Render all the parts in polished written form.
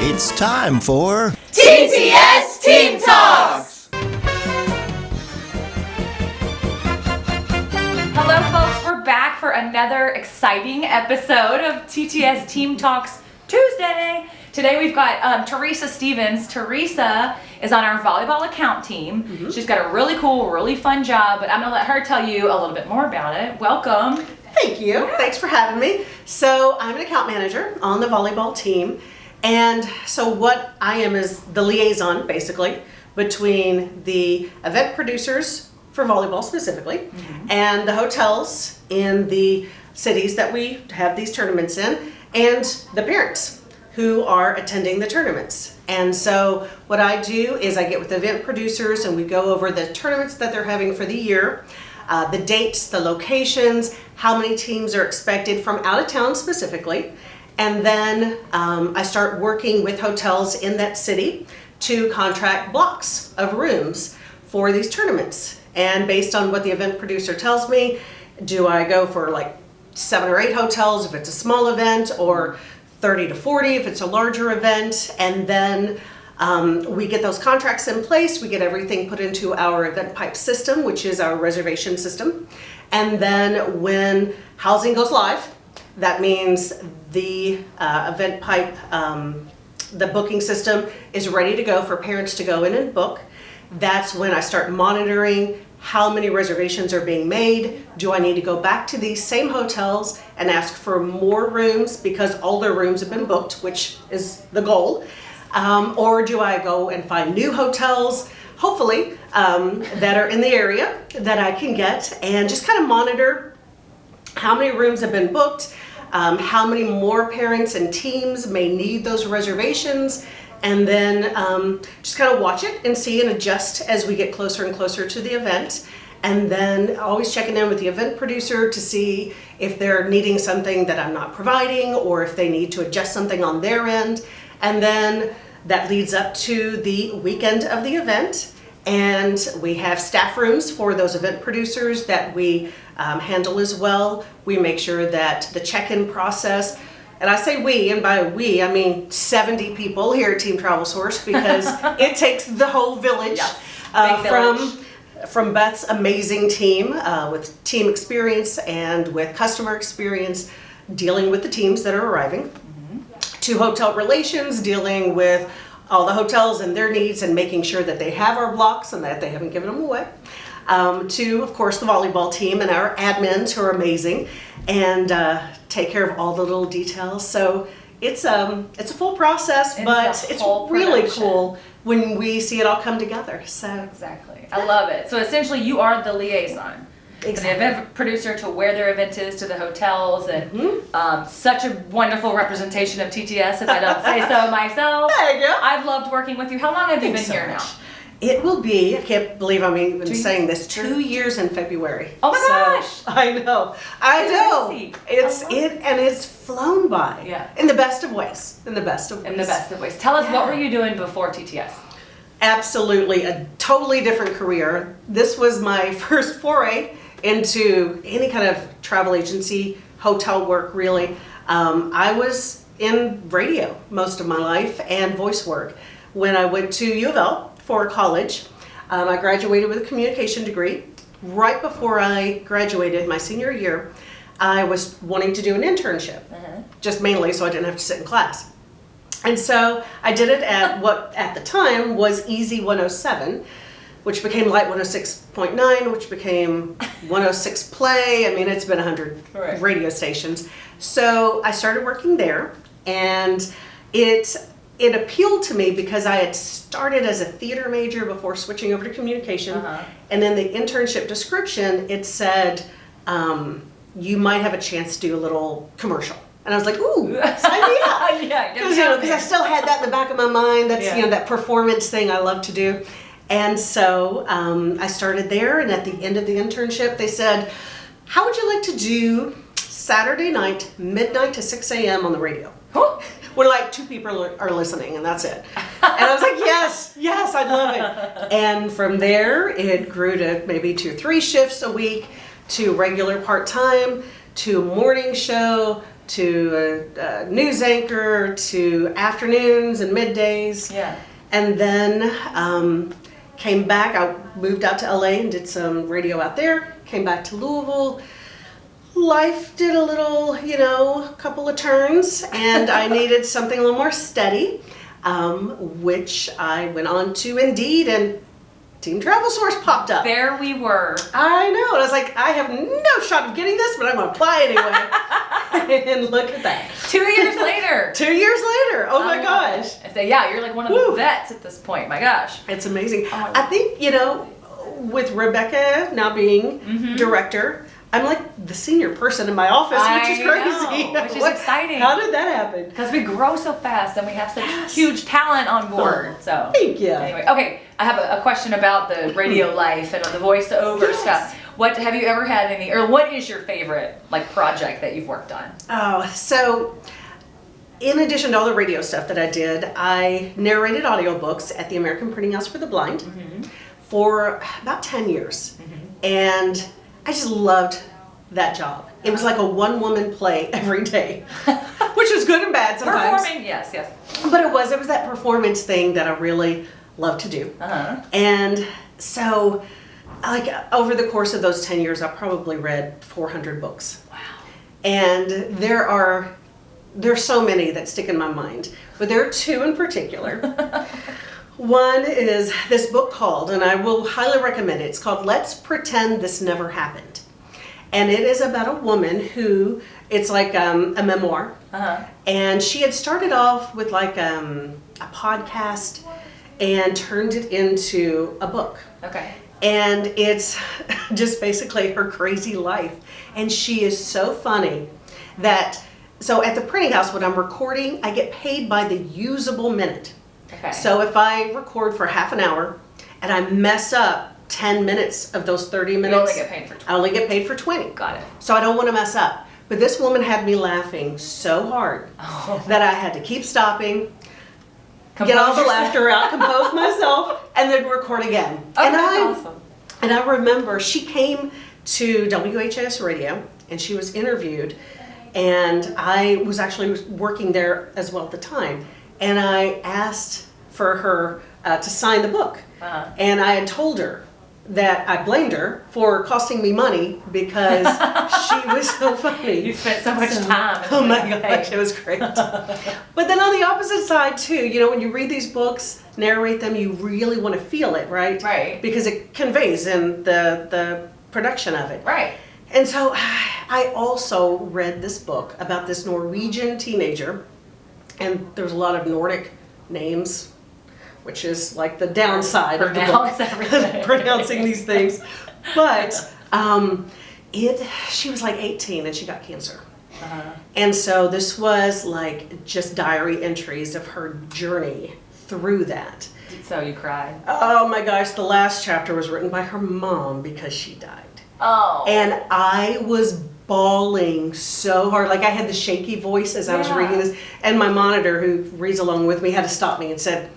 It's time for TTS Team Talks! Hello folks, we're back for another exciting episode of TTS Team Talks Tuesday. Today we've got Theresa Stephens. Theresa is on our volleyball account team. Mm-hmm. She's got a really cool, really fun job, but I'm going to let her tell you a little bit more about it. Welcome. Thank you. Yeah. Thanks for having me. So I'm an account manager on the volleyball team. And so what I am is the liaison, basically, between the event producers for volleyball specifically, mm-hmm. and the hotels in the cities that we have these tournaments in, and the parents who are attending the tournaments. And so what I do is I get with the event producers and we go over the tournaments that they're having for the year, the dates, the locations, how many teams are expected from out of town specifically. And then I start working with hotels in that city to contract blocks of rooms for these tournaments. And based on what the event producer tells me, do I go for like 7 or 8 hotels if it's a small event, or 30 to 40 if it's a larger event? And then we get those contracts in place. We get everything put into our event pipe system, which is our reservation system. And then when housing goes live, that means the event pipe, the booking system is ready to go for parents to go in and book. That's when I start monitoring how many reservations are being made. Do I need to go back to these same hotels and ask for more rooms because all their rooms have been booked, which is the goal? Or do I go and find new hotels, hopefully, that are in the area that I can get, and just kind of monitor how many rooms have been booked, how many more parents and teams may need those reservations, and then just kind of watch it and see and adjust as we get closer and closer to the event. And then always checking in with the event producer to see if they're needing something that I'm not providing, or if they need to adjust something on their end. And then that leads up to the weekend of the event. And we have staff rooms for those event producers that we handle as well. We make sure that the check-in process, and I say we, and by we, I mean 70 people here at Team Travel Source, because it takes the whole village, from Beth's amazing team with team experience and with customer experience, dealing with the teams that are arriving, mm-hmm. to hotel relations, dealing with all the hotels and their needs and making sure that they have our blocks and that they haven't given them away, to, of course, the volleyball team and our admins who are amazing and take care of all the little details. So it's a full process, but it's really cool when we see it all come together. So exactly, I love it. So essentially, you are the liaison. Exactly. The event producer to where their event is, to the hotels, and mm-hmm. Such a wonderful representation of TTS, if I don't say so myself. There you go. I've loved working with you. How long have you been here now? It will be, I can't believe I'm even saying this, 2 years in February. Oh my gosh! I know. It's flown by. Yeah. In the best of ways. Tell us, what were you doing before TTS? Absolutely, a totally different career. This was my first foray into any kind of travel agency, hotel work, really. I was in radio most of my life and voice work. When I went to U of L for college, I graduated with a communication degree. Right before I graduated my senior year, I was wanting to do an internship, just mainly so I didn't have to sit in class. And so I did it at what at the time was Easy 107, which became Light 106.9, which became 106 Play. I mean, it's been 100 radio stations. So I started working there, and it appealed to me because I had started as a theater major before switching over to communication. And then the internship description, it said, you might have a chance to do a little commercial. And I was like, ooh, sign me up. Because I still had that in the back of my mind. That's that performance thing I love to do. And so I started there, and at the end of the internship, they said, how would you like to do Saturday night, midnight to 6 a.m. on the radio? Where like 2 people are listening, and that's it. And I was like, yes, I'd love it. And from there, it grew to maybe 2 or 3 shifts a week, to regular part-time, to morning show, to a news anchor to afternoons and middays. Yeah. And then came back. I moved out to LA and did some radio out there. Came back to Louisville. Life did a little, couple of turns, and I needed something a little more steady, which I went on to Indeed, and Team Travel Source popped up. There we were. I know. And I was like, I have no shot of getting this, but I'm going to apply anyway. And look at that. 2 years later. 2 years later. Oh my gosh. I say, yeah, you're like one of the vets at this point. My gosh. It's amazing. Oh. I think, with Rebecca now being director, I'm like the senior person in my office, which is crazy. Which is exciting. How did that happen? Because we grow so fast and we have such huge talent on board. So thank you. Anyway, okay, I have a question about the radio life and the voiceover stuff. What have you ever had any, or what is your favorite project that you've worked on? Oh, so in addition to all the radio stuff that I did, I narrated audiobooks at the American Printing House for the Blind for about 10 years. And I just loved that job. It was like a one-woman play every day, which was good and bad sometimes. Performing, yes. But it was that performance thing that I really loved to do. And so, over the course of those 10 years, I probably read 400 books. Wow. And there's so many that stick in my mind, but there are two in particular. One is this book called, and I will highly recommend it, it's called Let's Pretend This Never Happened. And it is about a woman who, it's like a memoir. And she had started off with a podcast and turned it into a book. Okay. And it's just basically her crazy life. And she is so funny that, so at the printing house, when I'm recording, I get paid by the usable minute. Okay. So if I record for half an hour and I mess up 10 minutes of those 30 minutes, You only get paid for 20. I only get paid for 20. Got it. So I don't want to mess up. But this woman had me laughing so hard that I had to keep stopping, get all the laughter out, compose myself, and then record again. Oh, and that's awesome. And I remember she came to WHS Radio and she was interviewed, and I was actually working there as well at the time. And I asked for her to sign the book. And I had told her that I blamed her for costing me money because she was so funny. You spent so much time. Oh my gosh, it was great. But then on the opposite side too, when you read these books, narrate them, you really want to feel it, right? Right. Because it conveys in the production of it. Right. And so I also read this book about this Norwegian teenager, and there's a lot of Nordic names, which is like the downside of the book, pronouncing these things. But she was like 18 and she got cancer. And so this was just diary entries of her journey through that. So you cried? Oh my gosh, the last chapter was written by her mom because she died. Oh. And I was bawling so hard. I had the shaky voice as I was reading this, and my monitor, who reads along with me, had to stop me and said,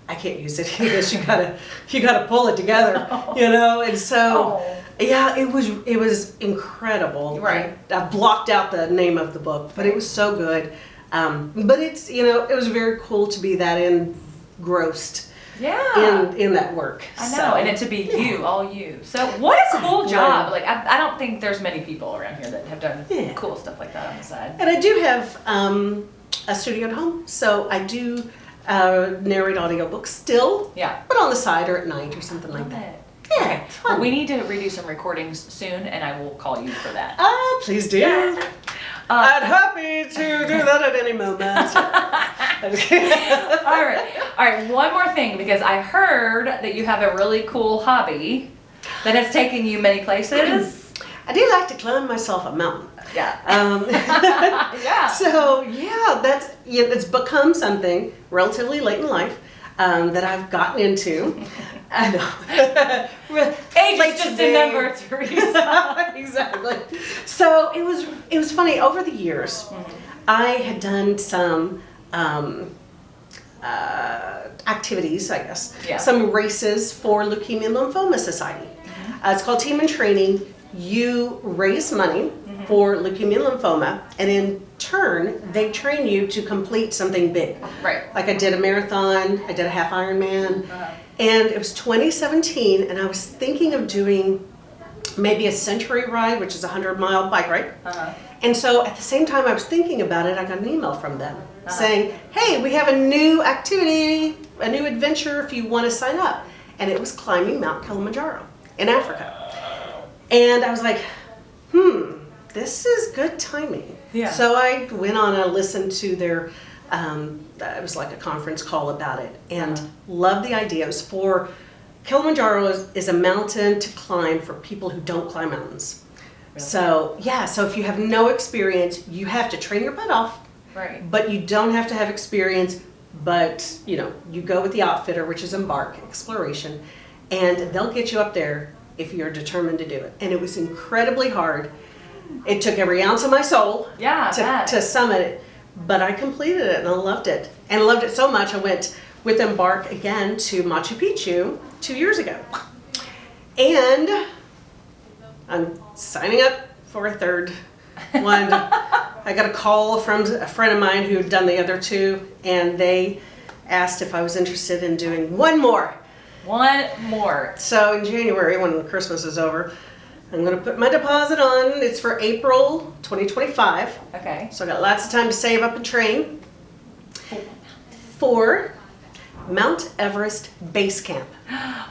I can't use it. He goes, you gotta pull it together, And so, yeah, it was incredible. Right. I blocked out the name of the book, but it was so good. But it's, it was very cool to be that engrossed. Yeah. In that work. I know, and it to be you, all you. So what a cool job. I don't think there's many people around here that have done cool stuff like that on the side. And I do have a studio at home, so I do narrate audiobooks still. Yeah. But on the side or at night or something like that. Yeah. Okay. Well, we need to redo some recordings soon, and I will call you for that. Please do. Yeah. I'm happy to do that at any moment. All right. One more thing, because I heard that you have a really cool hobby that has taken you many places. I do like to climb myself a mountain. Yeah. Yeah. So it's become something relatively late in life that I've gotten into. I know. Age is just a number, Theresa. Exactly. So it was funny. Over the years, I had done some activities, I guess. Yeah. Some races for Leukemia and Lymphoma Society. It's called Team in Training. You raise money for leukemia and lymphoma, and in turn, they train you to complete something big. Right. Like I did a marathon, I did a half Ironman, and it was 2017, and I was thinking of doing maybe a century ride, which is a 100-mile bike ride. And so at the same time I was thinking about it, I got an email from them saying, hey, we have a new activity, a new adventure if you want to sign up. And it was climbing Mount Kilimanjaro in Africa. And I was like, this is good timing. Yeah. So I went on and listened to their, it was like a conference call about it, and loved the idea. It was for, Kilimanjaro is a mountain to climb for people who don't climb mountains. Really? So yeah, so if you have no experience, you have to train your butt off. Right. But you don't have to have experience, but you go with the outfitter, which is Embark Exploration, and they'll get you up there if you're determined to do it. And it was incredibly hard. It took every ounce of my soul to summit it, but I completed it and I loved it. And I loved it so much I went with Embark again to Machu Picchu 2 years ago. And I'm signing up for a third one. I got a call from a friend of mine who had done the other two, and they asked if I was interested in doing one more. One more. So in January, when Christmas is over, I'm going to put my deposit on. It's for April 2025. Okay. So I got lots of time to save up and train for Mount Everest Base Camp. Wow.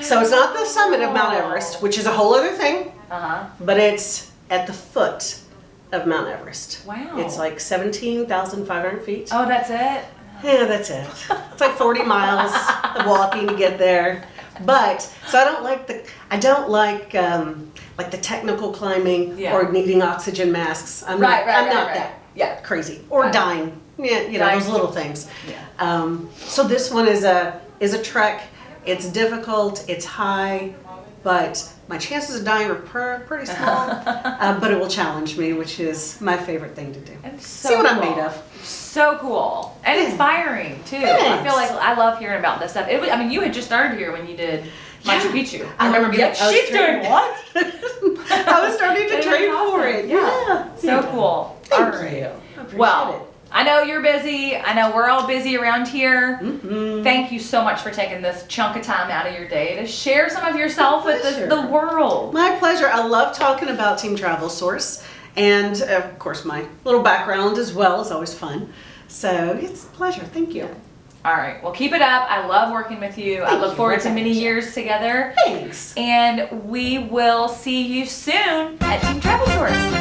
So it's not the summit of Mount Everest, which is a whole other thing, but it's at the foot of Mount Everest. Wow. It's like 17,500 feet. Oh, that's it? Yeah, that's it. It's like 40 miles of walking to get there. But so I don't like the technical climbing or needing oxygen masks. I'm not that crazy or dying. Yeah, those little things. Yeah. So this one is a trek. It's difficult. It's high, but my chances of dying are pretty small. But it will challenge me, which is my favorite thing to do. So see what cool. I'm made of. So cool and inspiring too. I feel like I love hearing about this stuff. You had just started here when you did Machu Picchu. I remember being like, she's doing what? I was starting to train for it. Yeah. So cool. Thank you. I appreciate it. I know you're busy. I know we're all busy around here. Mm-hmm. Thank you so much for taking this chunk of time out of your day to share some of yourself with the world. My pleasure. I love talking about Team Travel Source. And of course, my little background as well is always fun. So it's a pleasure. Thank you. All right. Well, keep it up. I love working with you. I look forward to many years together. Thanks. And we will see you soon at Team Travel Source.